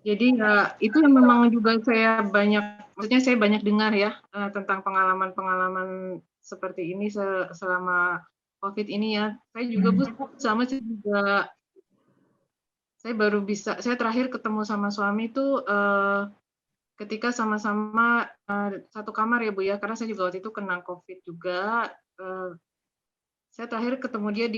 Jadi itu yang memang juga saya banyak dengar ya tentang pengalaman-pengalaman seperti ini selama COVID ini ya. Saya juga Bu sama sih juga saya terakhir ketemu sama suami itu ketika sama-sama satu kamar ya Bu ya, karena saya juga waktu itu kena COVID juga. Saya terakhir ketemu dia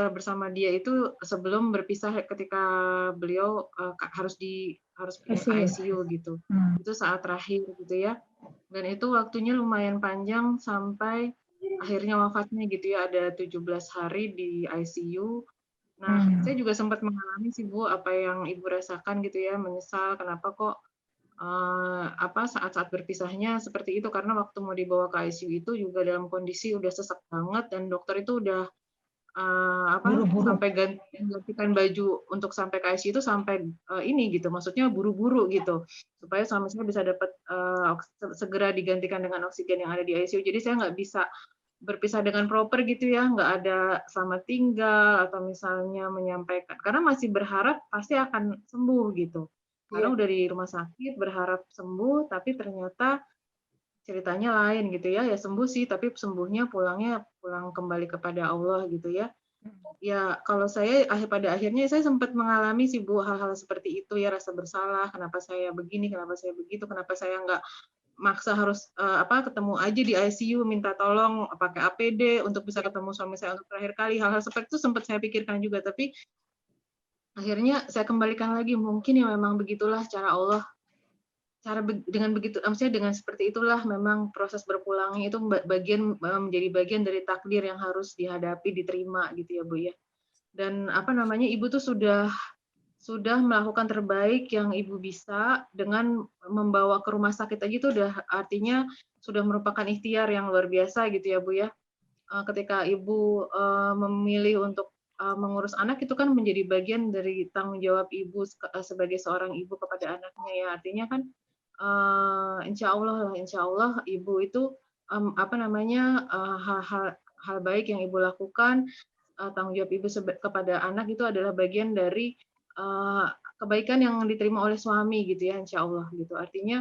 bersama dia itu sebelum berpisah ketika beliau harus pindah ke ICU gitu. Itu saat terakhir gitu ya. Dan itu waktunya lumayan panjang sampai akhirnya wafatnya gitu ya, ada 17 hari di ICU. Nah, saya juga sempat mengalami sih Bu apa yang Ibu rasakan gitu ya, menyesal kenapa kok saat-saat berpisahnya seperti itu, karena waktu mau dibawa ke ICU itu juga dalam kondisi udah sesak banget dan dokter itu udah sampai gantikan baju untuk sampai ke ICU itu sampai ini gitu, maksudnya buru-buru gitu supaya suami saya bisa dapat segera digantikan dengan oksigen yang ada di ICU. Jadi saya nggak bisa berpisah dengan proper gitu ya, nggak ada selamat tinggal atau misalnya menyampaikan, karena masih berharap pasti akan sembuh gitu. Karena udah di rumah sakit berharap sembuh, tapi ternyata ceritanya lain gitu ya. Ya sembuh sih, tapi sembuhnya pulang kembali kepada Allah gitu ya. Ya kalau saya pada akhirnya saya sempat mengalami sih Bu hal-hal seperti itu ya, rasa bersalah, kenapa saya begini, kenapa saya begitu, kenapa saya nggak maksa harus ketemu aja di ICU minta tolong pakai APD untuk bisa ketemu suami saya untuk terakhir kali. Hal-hal seperti itu sempat saya pikirkan juga, tapi akhirnya saya kembalikan lagi, mungkin ya memang begitulah cara Allah. Dengan begitu, maksudnya dengan seperti itulah memang proses berpulangnya itu menjadi bagian dari takdir yang harus dihadapi, diterima gitu ya Bu ya. Dan Ibu tuh sudah melakukan terbaik yang Ibu bisa dengan membawa ke rumah sakit aja itu udah artinya sudah merupakan ikhtiar yang luar biasa gitu ya Bu ya. Ketika Ibu memilih untuk mengurus anak itu kan menjadi bagian dari tanggung jawab Ibu sebagai seorang ibu kepada anaknya ya. Artinya kan insya Allah Ibu itu hal baik yang Ibu lakukan, tanggung jawab Ibu kepada anak itu adalah bagian dari kebaikan yang diterima oleh suami gitu ya, insya Allah gitu. Artinya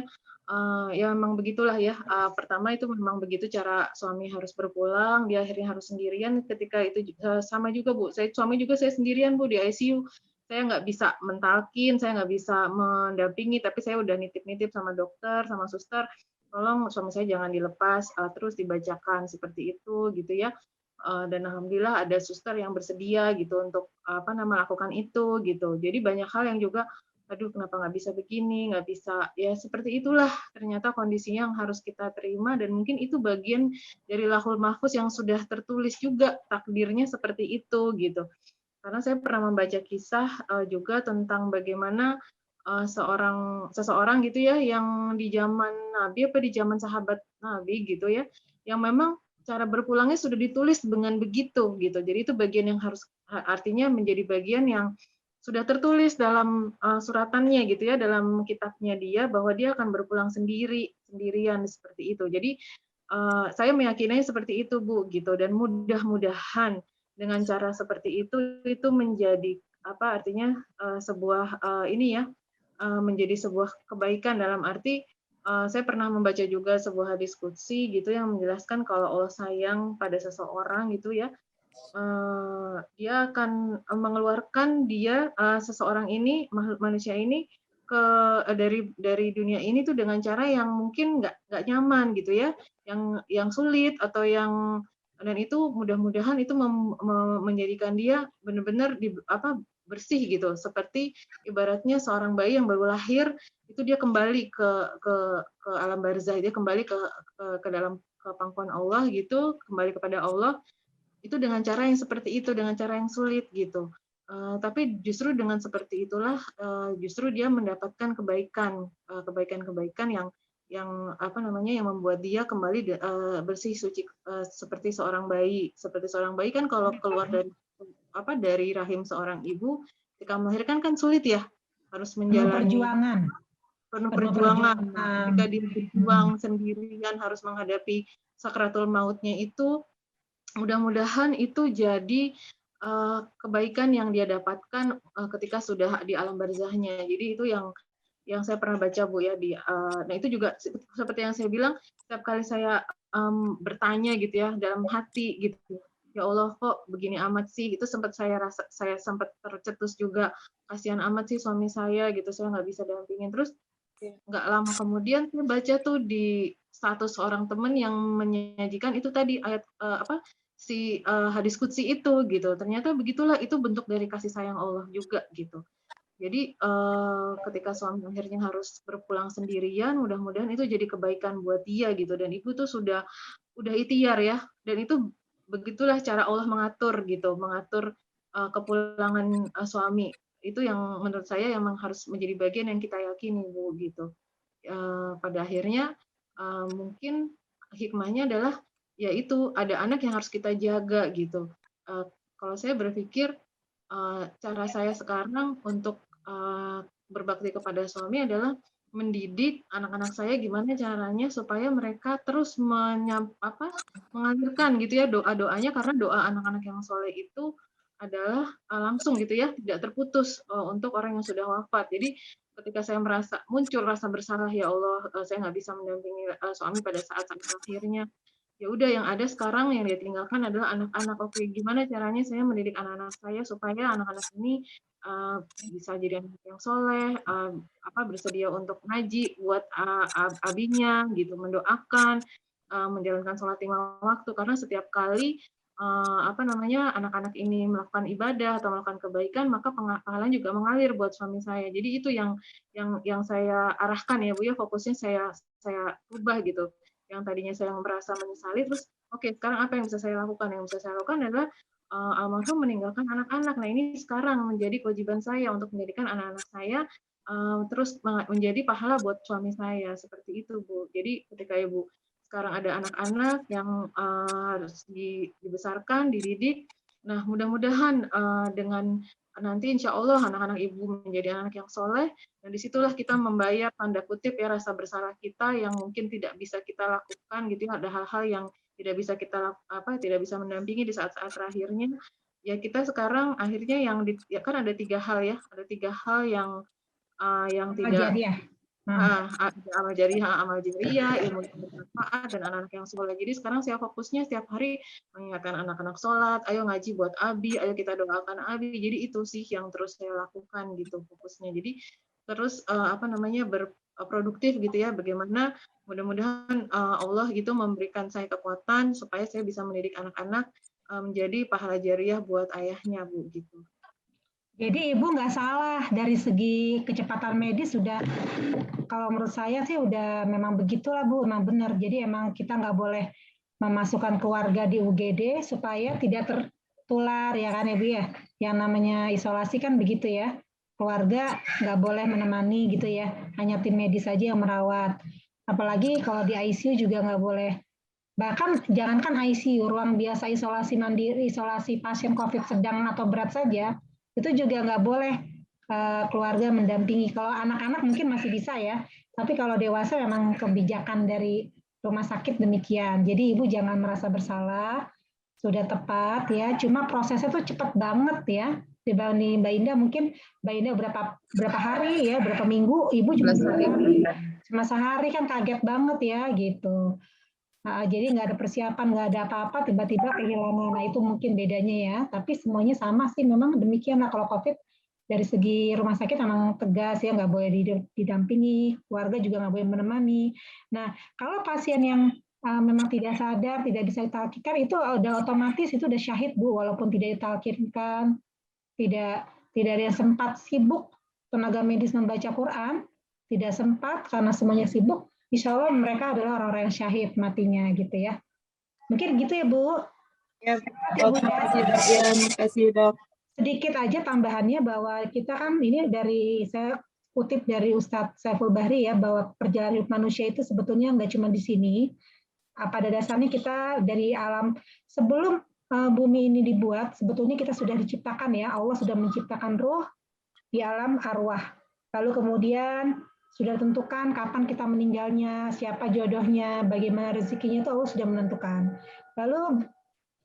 ya memang begitulah ya. Pertama itu memang begitu cara suami harus berpulang, dia akhirnya harus sendirian. Ketika itu sama juga Bu, suami juga saya sendirian Bu di ICU. Saya nggak bisa mentalkin, saya nggak bisa mendampingi, tapi saya udah nitip-nitip sama dokter, sama suster, tolong suami saya jangan dilepas, terus dibacakan seperti itu gitu ya. Dan alhamdulillah ada suster yang bersedia gitu untuk melakukan itu gitu. Jadi banyak hal yang juga, aduh kenapa nggak bisa begini, nggak bisa, ya seperti itulah ternyata kondisinya yang harus kita terima, dan mungkin itu bagian dari lahul mahfuz yang sudah tertulis juga takdirnya seperti itu gitu. Karena saya pernah membaca kisah juga tentang bagaimana seseorang gitu ya yang di zaman Nabi di zaman sahabat Nabi gitu ya, yang memang cara berpulangnya sudah ditulis dengan begitu gitu. Jadi itu bagian yang harus artinya menjadi bagian yang sudah tertulis dalam suratannya gitu ya, dalam kitabnya dia bahwa dia akan berpulang sendirian seperti itu. Jadi saya meyakini seperti itu Bu gitu, dan mudah-mudahan dengan cara seperti itu menjadi artinya sebuah menjadi sebuah kebaikan, dalam arti saya pernah membaca juga sebuah hadis qudsi gitu yang menjelaskan kalau Allah sayang pada seseorang gitu ya, dia akan mengeluarkan seseorang ini, makhluk manusia ini dari dunia ini tuh dengan cara yang mungkin nggak nyaman gitu ya, yang sulit atau yang, dan itu mudah-mudahan itu menjadikan dia benar-benar bersih gitu, seperti ibaratnya seorang bayi yang baru lahir itu dia kembali ke alam barzah, dia kembali ke dalam ke pangkuan Allah gitu, kembali kepada Allah itu dengan cara yang seperti itu, dengan cara yang sulit gitu. Tapi justru dengan seperti itulah justru dia mendapatkan kebaikan-kebaikan yang yang membuat dia kembali bersih suci seperti seorang bayi. Seperti seorang bayi kan kalau keluar dari rahim seorang ibu ketika melahirkan kan sulit ya, harus menjalani penuh perjuangan. Ketika dia berjuang sendirian harus menghadapi sakratul mautnya itu, mudah-mudahan itu jadi kebaikan yang dia dapatkan ketika sudah di alam barzahnya. Jadi itu yang saya pernah baca Bu ya nah itu juga seperti yang saya bilang, setiap kali saya bertanya gitu ya dalam hati gitu, ya Allah kok begini amat sih, itu sempat saya sempat tercetus juga, kasihan amat sih suami saya gitu, saya nggak bisa dampingin. Terus nggak lama kemudian saya baca tuh di status seorang teman yang menyajikan itu tadi ayat hadis qudsi itu gitu. Ternyata begitulah, itu bentuk dari kasih sayang Allah juga gitu. Jadi ketika suami akhirnya harus berpulang sendirian, mudah-mudahan itu jadi kebaikan buat dia gitu. Dan ibu tuh udah ikhtiar ya. Dan itu begitulah cara Allah mengatur gitu, mengatur kepulangan suami. Itu yang menurut saya yang harus menjadi bagian yang kita yakini Bu gitu. Pada akhirnya mungkin hikmahnya adalah yaitu ada anak yang harus kita jaga gitu. Kalau saya berpikir cara saya sekarang untuk berbakti kepada suami adalah mendidik anak-anak saya gimana caranya supaya mereka terus mengalirkan gitu ya doa-doanya, karena doa anak-anak yang soleh itu adalah langsung gitu ya, tidak terputus untuk orang yang sudah wafat. Jadi ketika saya merasa muncul rasa bersalah, ya Allah, saya nggak bisa mendampingi suami pada saat-saat akhirnya. Ya udah, yang ada sekarang yang dia tinggalkan adalah anak-anak. Oke, gimana caranya saya mendidik anak-anak saya supaya anak-anak ini bisa jadi anak yang soleh, bersedia untuk ngaji buat abinya gitu, mendoakan, menjalankan sholat 5 waktu, karena setiap kali anak-anak ini melakukan ibadah atau melakukan kebaikan, maka pahalanya juga mengalir buat suami saya. Jadi itu yang saya arahkan ya Bu ya, fokusnya saya ubah gitu. Yang tadinya saya merasa menyesali, terus oke, sekarang apa yang bisa saya lakukan? Yang bisa saya lakukan adalah almarhum meninggalkan anak-anak. Nah ini sekarang menjadi kewajiban saya untuk menjadikan anak-anak saya terus menjadi pahala buat suami saya, seperti itu Bu. Jadi ketika Ibu sekarang ada anak-anak yang harus dibesarkan, dididik, nah mudah-mudahan dengan nanti insya Allah anak-anak Ibu menjadi anak yang soleh, dan disitulah kita membayar tanda kutip ya rasa bersalah kita yang mungkin tidak bisa kita lakukan gitu ya, ada hal-hal yang tidak bisa mendampingi di saat-saat terakhirnya. Ya kita sekarang akhirnya ya kan ada 3 hal ya, ada 3 hal yang tidak Jadi ya. amal jariah, ilmu yang bermanfaat, dan anak-anak yang soleh. Jadi sekarang saya fokusnya setiap hari mengingatkan anak-anak sholat, ayo ngaji buat Abi, ayo kita doakan Abi. Jadi itu sih yang terus saya lakukan gitu fokusnya. Jadi terus berproduktif gitu ya. Bagaimana mudah-mudahan Allah gitu memberikan saya kekuatan supaya saya bisa mendidik anak-anak menjadi pahala jariah buat ayahnya Bu gitu. Jadi Ibu nggak salah dari segi kecepatan medis sudah, kalau menurut saya sih udah memang begitulah Bu, memang benar. Jadi emang kita nggak boleh memasukkan keluarga di UGD supaya tidak tertular ya kan Ibu ya. Yang namanya isolasi kan begitu ya. Keluarga nggak boleh menemani gitu ya, hanya tim medis saja yang merawat. Apalagi kalau di ICU juga nggak boleh. Bahkan jangankan ICU, ruang biasa isolasi mandiri, isolasi pasien COVID sedang atau berat saja, itu juga nggak boleh keluarga mendampingi. Kalau anak-anak mungkin masih bisa ya, tapi kalau dewasa memang kebijakan dari rumah sakit demikian. Jadi ibu jangan merasa bersalah, sudah tepat ya. Cuma prosesnya tuh cepat banget ya. Dibanding Mbak Indah, mungkin Mbak Indah berapa hari ya, berapa minggu, ibu cuma sehari. Cuma sehari kan kaget banget ya gitu. Jadi nggak ada persiapan, nggak ada apa-apa, tiba-tiba kehilangan. Nah itu mungkin bedanya ya. Tapi semuanya sama sih, memang demikian lah kalau COVID. Dari segi rumah sakit memang tegas ya, nggak boleh didampingi, keluarga juga nggak boleh menemani. Nah kalau pasien yang memang tidak sadar, tidak bisa ditalkinkan, itu udah otomatis itu udah syahid Bu, walaupun tidak ditalkinkan, tidak ada yang sempat sibuk tenaga medis membaca Quran, tidak sempat karena semuanya sibuk, insya Allah mereka adalah orang-orang yang syahid matinya gitu ya. Mungkin gitu ya Bu. Ya, kasih dok. Sedikit aja tambahannya bahwa kita kan ini dari saya kutip dari Ustadz Saiful Bahri ya, bahwa perjalanan hidup manusia itu sebetulnya nggak cuma di sini. Pada dasarnya kita dari alam sebelum bumi ini dibuat, sebetulnya kita sudah diciptakan ya, Allah sudah menciptakan ruh di alam arwah. Lalu kemudian sudah tentukan kapan kita meninggalnya, siapa jodohnya, bagaimana rezekinya itu Allah sudah menentukan. Lalu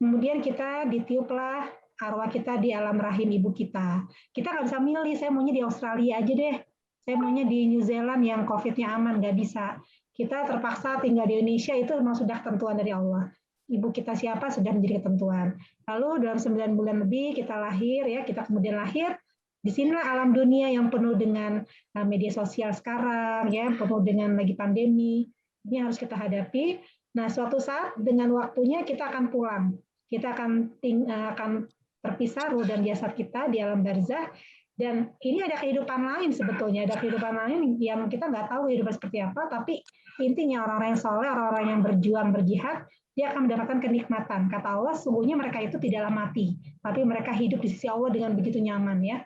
kemudian kita ditiuplah arwah kita di alam rahim ibu kita. Kita nggak bisa milih, saya maunya di Australia aja deh, saya maunya di New Zealand yang COVID-nya aman, nggak bisa. Kita terpaksa tinggal di Indonesia, itu memang sudah ketentuan dari Allah. Ibu kita siapa sudah menjadi ketentuan. Lalu dalam 9 bulan lebih kita lahir, ya, kita kemudian lahir. Di sinilah alam dunia yang penuh dengan media sosial sekarang, ya, penuh dengan lagi pandemi. Ini harus kita hadapi. Nah, suatu saat dengan waktunya kita akan pulang. Kita akan terpisah ruh dan jasad kita di alam barzah. Dan ini ada kehidupan lain sebetulnya, ada kehidupan lain yang kita nggak tahu kehidupan seperti apa, tapi intinya orang-orang yang soleh, orang-orang yang berjuang, berjihad, dia akan mendapatkan kenikmatan. Kata Allah, sungguhnya mereka itu tidaklah mati, tapi mereka hidup di sisi Allah dengan begitu nyaman, ya.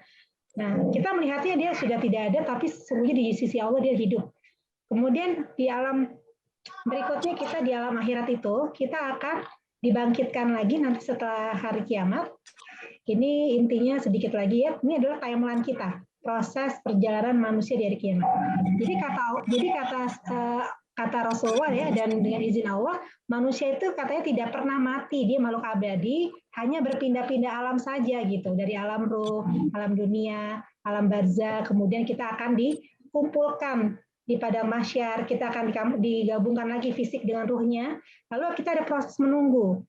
Nah, kita melihatnya dia sudah tidak ada, tapi sungguhnya di sisi Allah dia hidup. Kemudian di alam berikutnya kita di alam akhirat itu, kita akan dibangkitkan lagi nanti setelah hari kiamat. Ini intinya sedikit lagi ya, ini adalah timeline kita, proses perjalanan manusia dari kiamat. Jadi kata Rasulullah ya, dan dengan izin Allah, manusia itu katanya tidak pernah mati, dia makhluk abadi, hanya berpindah-pindah alam saja gitu, dari alam ruh, alam dunia, alam barzah, kemudian kita akan dikumpulkan di padang mahsyar, kita akan digabungkan lagi fisik dengan ruhnya, lalu kita ada proses menunggu.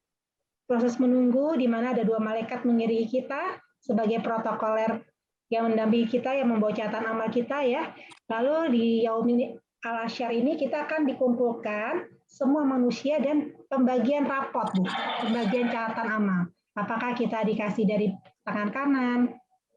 Proses menunggu di mana ada 2 malaikat mengiringi kita sebagai protokoler yang mendampingi kita, yang membawa catatan amal kita ya. Lalu di Yaumil Al-Hasyr ini kita akan dikumpulkan semua manusia dan pembagian rapot, Bu. Pembagian catatan amal. Apakah kita dikasih dari tangan kanan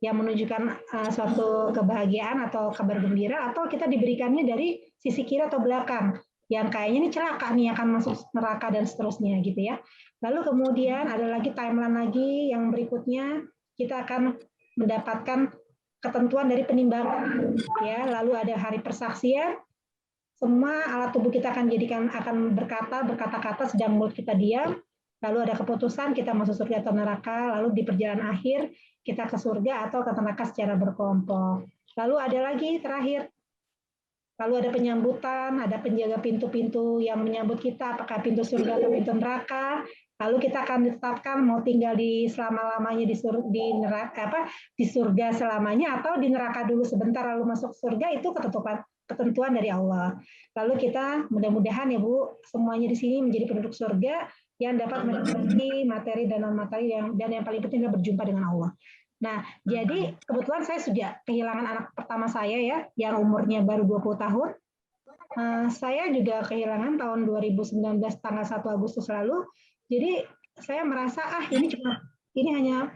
yang menunjukkan suatu kebahagiaan atau kabar gembira, atau kita diberikannya dari sisi kiri atau belakang yang kayaknya ini celaka nih akan masuk neraka dan seterusnya gitu ya. Lalu kemudian ada lagi timeline lagi yang berikutnya, kita akan mendapatkan ketentuan dari penimbangan ya. Lalu ada hari persaksian, semua alat tubuh kita akan berkata-kata sedang mulut kita diam. Lalu ada keputusan kita masuk surga atau neraka. Lalu di perjalanan akhir kita ke surga atau ke neraka secara berkelompok. Lalu ada lagi terakhir. Lalu ada penyambutan, ada penjaga pintu-pintu yang menyambut kita, apakah pintu surga atau pintu neraka. Lalu kita akan ditetapkan mau tinggal di selama-lamanya di surga selamanya atau di neraka dulu sebentar lalu masuk surga, itu ketentuan dari Allah. Lalu kita mudah-mudahan ya Bu, semuanya di sini menjadi penduduk surga yang dapat menikmati materi dan non-materi dan yang paling penting adalah berjumpa dengan Allah. Nah, jadi kebetulan saya sudah kehilangan anak pertama saya ya, yang umurnya baru 20 tahun. Saya juga kehilangan tahun 2019 tanggal 1 Agustus lalu. Jadi saya merasa ini hanya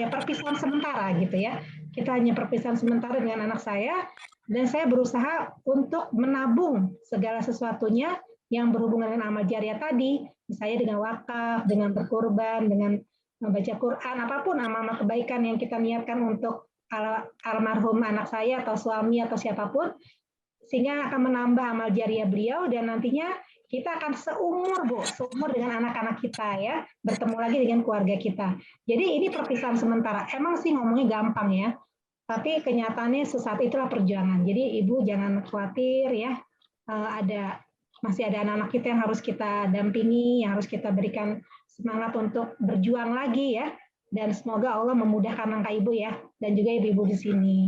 perpisahan sementara gitu ya. Kita hanya perpisahan sementara dengan anak saya, dan saya berusaha untuk menabung segala sesuatunya yang berhubungan dengan amal jariah tadi, misalnya dengan wakaf, dengan berkurban, dengan membaca Quran, apapun amal-amal kebaikan yang kita niatkan untuk almarhum anak saya atau suami atau siapapun, sehingga akan menambah amal jariah beliau, dan nantinya kita akan seumur dengan anak-anak kita ya, bertemu lagi dengan keluarga kita. Jadi ini perpisahan sementara. Emang sih ngomongnya gampang ya, tapi kenyataannya sesaat itulah perjuangan. Jadi Ibu jangan khawatir ya, masih ada anak-anak kita yang harus kita dampingi, yang harus kita berikan semangat untuk berjuang lagi ya. Dan semoga Allah memudahkan langkah Ibu ya, dan juga ibu-ibu di sini.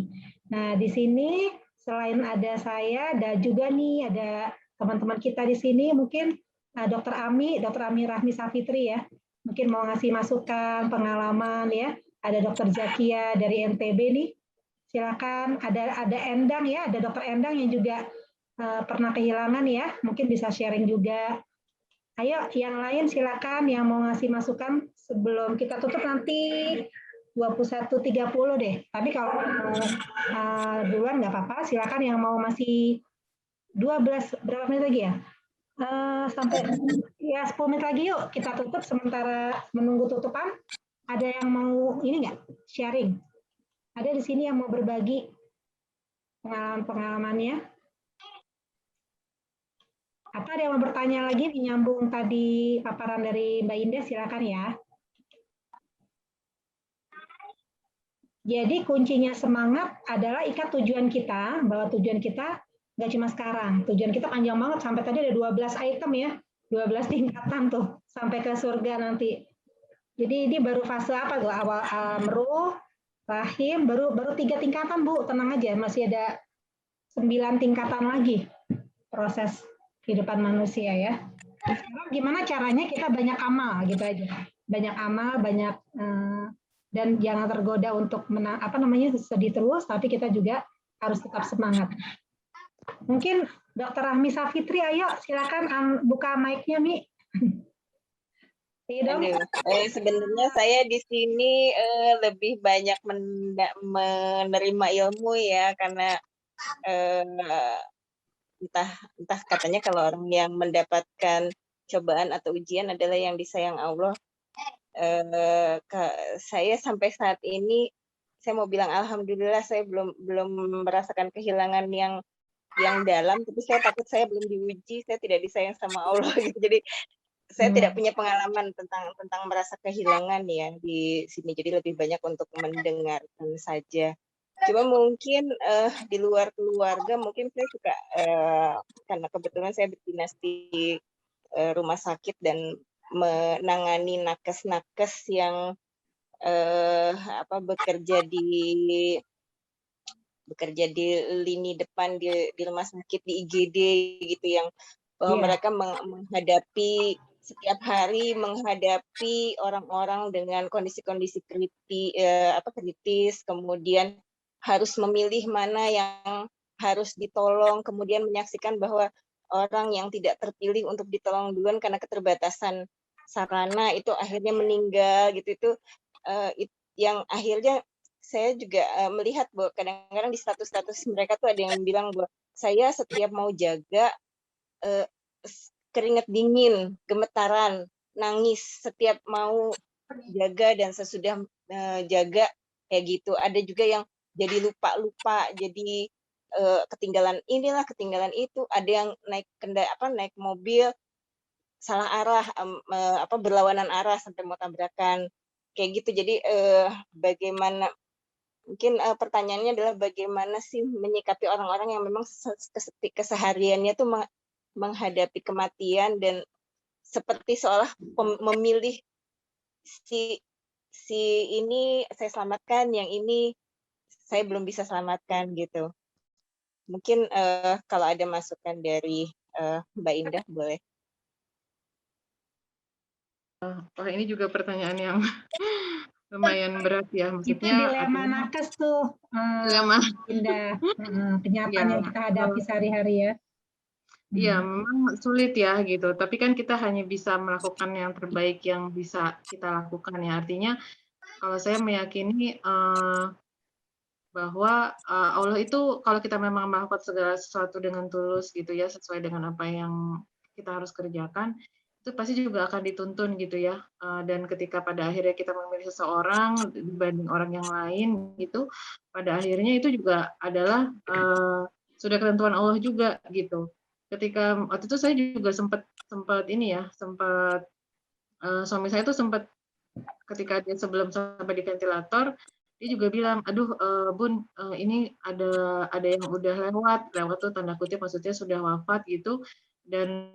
Nah, di sini selain ada saya, ada juga nih ada teman-teman kita di sini, mungkin Dr. Ami Rahmi Safitri ya, mungkin mau ngasih masukan, pengalaman ya. Ada Dr. Zakia dari NTB nih, silakan. Ada Endang ya, ada Dr. Endang yang juga pernah kehilangan ya, mungkin bisa sharing juga. Ayo, yang lain silakan yang mau ngasih masukan sebelum kita tutup nanti 21.30 deh. Tapi kalau duluan nggak apa-apa, silakan yang mau masih 12 berapa menit lagi ya? Sampai ya 10 menit lagi yuk kita tutup sementara menunggu tutupan. Ada yang mau ini nggak sharing? Ada di sini yang mau berbagi pengalamannya? Atau ada yang mau bertanya lagi menyambung tadi paparan dari Mbak Indah, silakan ya. Jadi kuncinya semangat adalah ikat tujuan kita, bahwa tujuan kita nggak cuma sekarang, tujuan kita panjang banget, sampai tadi ada 12 item ya, 12 tingkatan tuh, sampai ke surga nanti. Jadi ini baru fase apa tuh? Awal amruh, rahim, baru 3 tingkatan Bu, tenang aja, masih ada 9 tingkatan lagi proses kehidupan manusia ya. Sekarang gimana caranya kita banyak amal gitu aja. Banyak amal, banyak dan jangan tergoda untuk sedih terus, tapi kita juga harus tetap semangat. Mungkin Dr. Rahmi Safitri, ayo silakan buka mic-nya, Mi. Iya dong. Aduh, sebenarnya saya di sini lebih banyak menerima ilmu ya, karena entah katanya kalau orang yang mendapatkan cobaan atau ujian adalah yang disayang Allah. Saya sampai saat ini, saya mau bilang alhamdulillah saya belum merasakan kehilangan yang dalam, tapi saya takut saya belum diuji, saya tidak disayang sama Allah gitu. Jadi saya tidak punya pengalaman tentang merasa kehilangan ya di sini. Jadi lebih banyak untuk mendengarkan saja. Cuma mungkin di luar keluarga mungkin saya suka karena kebetulan saya berdinas di rumah sakit dan menangani nakes-nakes yang bekerja di lini depan di rumah sakit di IGD gitu, yang mereka menghadapi setiap hari menghadapi orang-orang dengan kondisi-kondisi kritis, kemudian harus memilih mana yang harus ditolong, kemudian menyaksikan bahwa orang yang tidak terpilih untuk ditolong duluan karena keterbatasan sarana itu akhirnya meninggal gitu. Itu yang akhirnya saya juga melihat bahwa kadang-kadang di status-status mereka tuh ada yang bilang bahwa saya setiap mau jaga keringat dingin, gemetaran, nangis setiap mau jaga dan sesudah jaga kayak gitu. Ada juga yang jadi lupa-lupa, jadi ketinggalan inilah, ketinggalan itu. Ada yang naik mobil salah arah, berlawanan arah sampai mau tabrakan kayak gitu. Jadi bagaimana, mungkin pertanyaannya adalah bagaimana sih menyikapi orang-orang yang memang kesehariannya tuh menghadapi kematian dan seperti seolah memilih si ini saya selamatkan, yang ini saya belum bisa selamatkan gitu. Mungkin kalau ada masukan dari Mbak Indah boleh. Wah, ini juga pertanyaan yang lumayan berat ya, Itu maksudnya dilema nakes tuh, dilema. Indah. Kenyataan yang kita hadapi sehari-hari ya. Iya, memang sulit ya gitu. Tapi kan kita hanya bisa melakukan yang terbaik yang bisa kita lakukan ya. Artinya kalau saya meyakini bahwa Allah itu kalau kita memang melakukan segala sesuatu dengan tulus gitu ya, sesuai dengan apa yang kita harus kerjakan, itu pasti juga akan dituntun gitu ya. Dan ketika pada akhirnya kita memilih seseorang dibanding orang yang lain gitu, pada akhirnya itu juga adalah sudah ketentuan Allah juga gitu. Ketika waktu itu saya juga sempat ini ya, sempat suami saya tuh sempat ketika dia sebelum sampai di ventilator, dia juga bilang, aduh Bun, ini ada yang udah lewat tuh tanda kutip maksudnya sudah wafat gitu, dan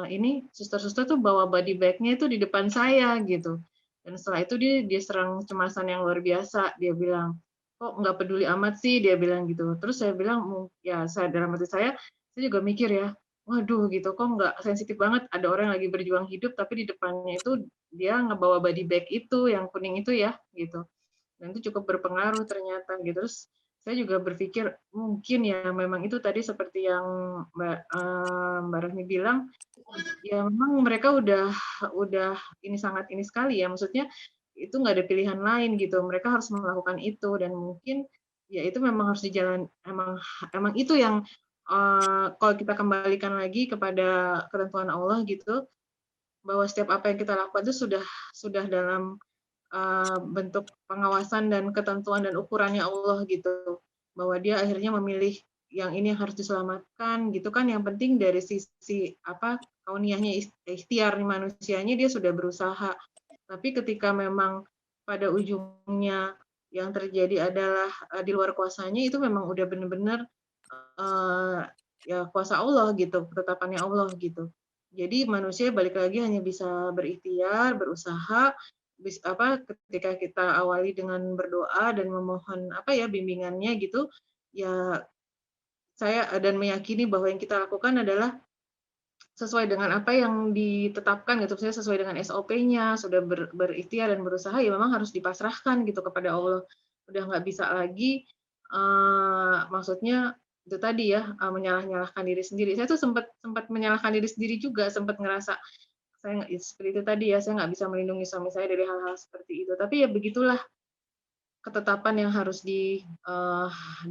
ini suster-suster tuh bawa body bag-nya itu di depan saya gitu. Dan setelah itu dia serang kecemasan yang luar biasa. Dia bilang, kok nggak peduli amat sih, dia bilang gitu. Terus saya bilang, ya saya dalam hati saya juga mikir ya, waduh gitu, kok nggak sensitif banget ada orang yang lagi berjuang hidup tapi di depannya itu dia ngebawa body bag itu yang kuning itu ya gitu, dan itu cukup berpengaruh ternyata gitu. Terus saya juga berpikir mungkin ya memang itu tadi seperti yang Mbak Rahmi bilang, ya memang mereka udah ini sangat ini sekali ya, maksudnya itu nggak ada pilihan lain gitu, mereka harus melakukan itu dan mungkin ya itu memang harus dijalan, emang itu yang kalau kita kembalikan lagi kepada ketentuan Allah gitu, bahwa setiap apa yang kita lakukan itu sudah dalam bentuk pengawasan dan ketentuan dan ukurannya Allah gitu, bahwa dia akhirnya memilih yang ini yang harus diselamatkan gitu kan. Yang penting dari sisi kauniyahnya, ikhtiar manusianya dia sudah berusaha, tapi ketika memang pada ujungnya yang terjadi adalah di luar kuasanya, itu memang udah benar-benar ya kuasa Allah gitu, ketetapannya Allah gitu. Jadi manusia balik lagi hanya bisa berikhtiar, berusaha, ketika kita awali dengan berdoa dan memohon bimbingannya gitu, ya saya dan meyakini bahwa yang kita lakukan adalah sesuai dengan apa yang ditetapkan gitu, misalnya sesuai dengan SOP-nya, sudah berikhtiar dan berusaha, ya memang harus dipasrahkan gitu kepada Allah. Udah nggak bisa lagi, maksudnya itu tadi ya, menyalah-nyalahkan diri sendiri. Saya tuh sempat menyalahkan diri sendiri juga, sempat ngerasa saya seperti itu tadi ya, saya nggak bisa melindungi suami saya dari hal-hal seperti itu. Tapi ya begitulah ketetapan yang harus dihadapi,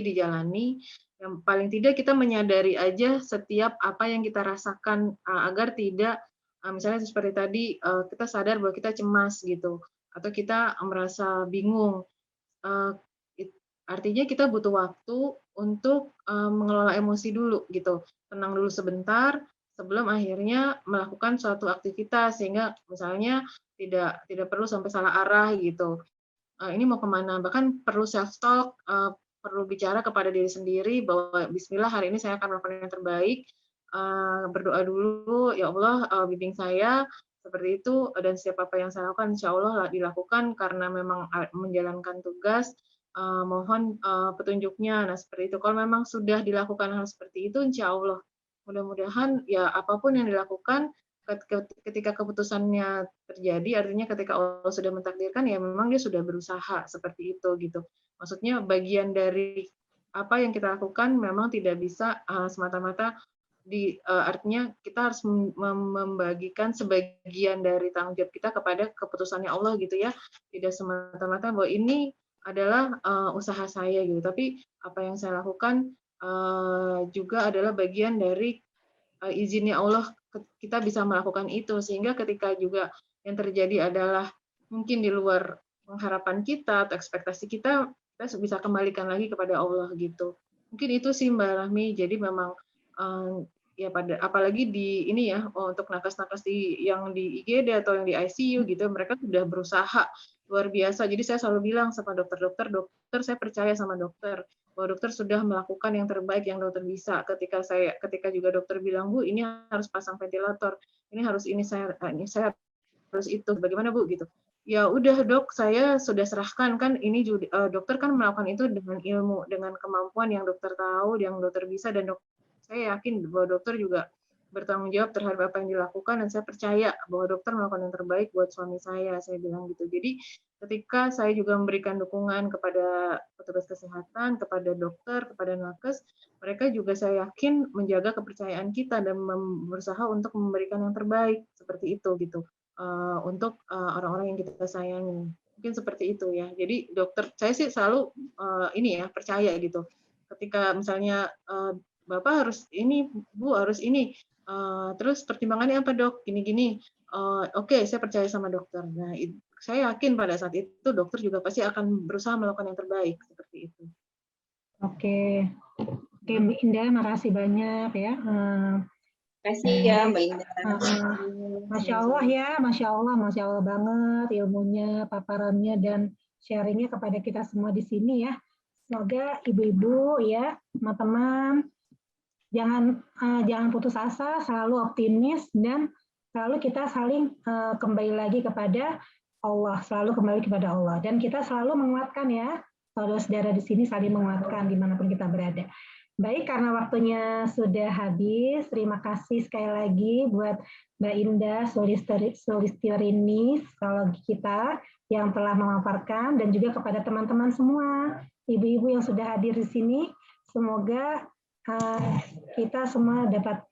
dijalani. Yang paling tidak kita menyadari aja setiap apa yang kita rasakan agar tidak misalnya seperti tadi kita sadar bahwa kita cemas gitu atau kita merasa bingung. Artinya kita butuh waktu untuk mengelola emosi dulu gitu, tenang dulu sebentar sebelum akhirnya melakukan suatu aktivitas sehingga misalnya tidak perlu sampai salah arah gitu. Ini mau kemana, bahkan perlu self talk, perlu bicara kepada diri sendiri bahwa Bismillah hari ini saya akan melakukan yang terbaik, berdoa dulu, ya Allah bimbing saya seperti itu dan setiap apa yang saya lakukan insya Allah dilakukan karena memang menjalankan tugas, mohon petunjuknya. Nah seperti itu. Kalau memang sudah dilakukan hal seperti itu, insya Allah mudah-mudahan ya apapun yang dilakukan ketika keputusannya terjadi, artinya ketika Allah sudah mentakdirkan ya memang dia sudah berusaha seperti itu gitu. Maksudnya bagian dari apa yang kita lakukan memang tidak bisa semata-mata artinya kita harus membagikan sebagian dari tanggung jawab kita kepada keputusannya Allah gitu ya. Tidak semata-mata bahwa ini adalah usaha saya gitu. Tapi apa yang saya lakukan juga adalah bagian dari izinnya Allah kita bisa melakukan itu sehingga ketika juga yang terjadi adalah mungkin di luar pengharapan kita atau ekspektasi kita bisa kembalikan lagi kepada Allah gitu. Mungkin itu sih Mbak Rahmi. Jadi memang ya apalagi di ini ya untuk nakes-nakes yang di IGD atau yang di ICU gitu mereka sudah berusaha luar biasa. Jadi saya selalu bilang sama dokter, saya percaya sama dokter bahwa dokter sudah melakukan yang terbaik yang dokter bisa. Ketika juga dokter bilang, Bu, ini harus pasang ventilator, ini harus saya harus itu. Bagaimana Bu gitu? Ya udah Dok, saya sudah serahkan kan ini dokter kan melakukan itu dengan ilmu, dengan kemampuan yang dokter tahu, yang dokter bisa dan saya yakin bahwa dokter juga bertanggung jawab terhadap apa yang dilakukan dan saya percaya bahwa dokter melakukan yang terbaik buat suami saya bilang gitu. Jadi ketika saya juga memberikan dukungan kepada petugas kesehatan, kepada dokter, kepada nakes, mereka juga saya yakin menjaga kepercayaan kita dan berusaha untuk memberikan yang terbaik seperti itu gitu untuk orang-orang yang kita sayangi. Mungkin seperti itu ya. Jadi dokter saya sih selalu ini ya percaya gitu. Ketika misalnya Bapak harus ini, Bu harus ini. Terus pertimbangannya apa Dok? Gini-gini. Oke, saya percaya sama dokter. Nah, saya yakin pada saat itu dokter juga pasti akan berusaha melakukan yang terbaik seperti itu. Oke, Mbak Indah, makasih banyak ya. Makasih ya Mbak Indah. Masya Allah ya, Masya Allah banget ilmunya, paparannya dan sharingnya kepada kita semua di sini ya. Semoga ibu-ibu ya, teman-teman jangan putus asa, selalu optimis dan selalu kita saling kembali lagi kepada Allah, selalu kembali kepada Allah dan kita selalu menguatkan ya, saudara-saudara di sini saling menguatkan dimanapun kita berada. Baik, karena waktunya sudah habis, terima kasih sekali lagi buat Mbak Indah Sulistiarini, psikologi kita yang telah memaparkan dan juga kepada teman-teman semua, ibu-ibu yang sudah hadir di sini. Semoga kita semua dapat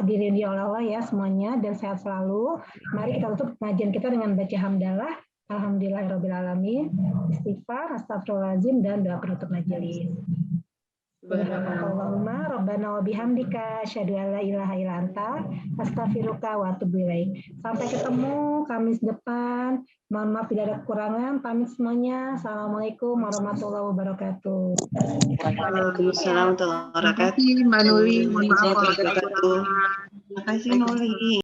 diridhoi oleh Allah ya semuanya dan sehat selalu. Mari kita tutup pengajian kita dengan baca hamdalah. Alhamdulillahirrabbilalamin. Istighfar, astagfirullahaladzim dan doa penutup majelis. Subhanallahumma rabbana wa bihamdika asyhadu an la ilaha illa anta astaghfiruka wa atubu ilaik. Sampai ketemu Kamis depan. Mohon maaf tidak ada kekurangan. Pamit semuanya. Assalamualaikum warahmatullahi wabarakatuh. Waalaikumsalam warahmatullahi wabarakatuh. Mbak Nuli, mohon maaf kalau ada kekurangan. Terima kasih Nuli.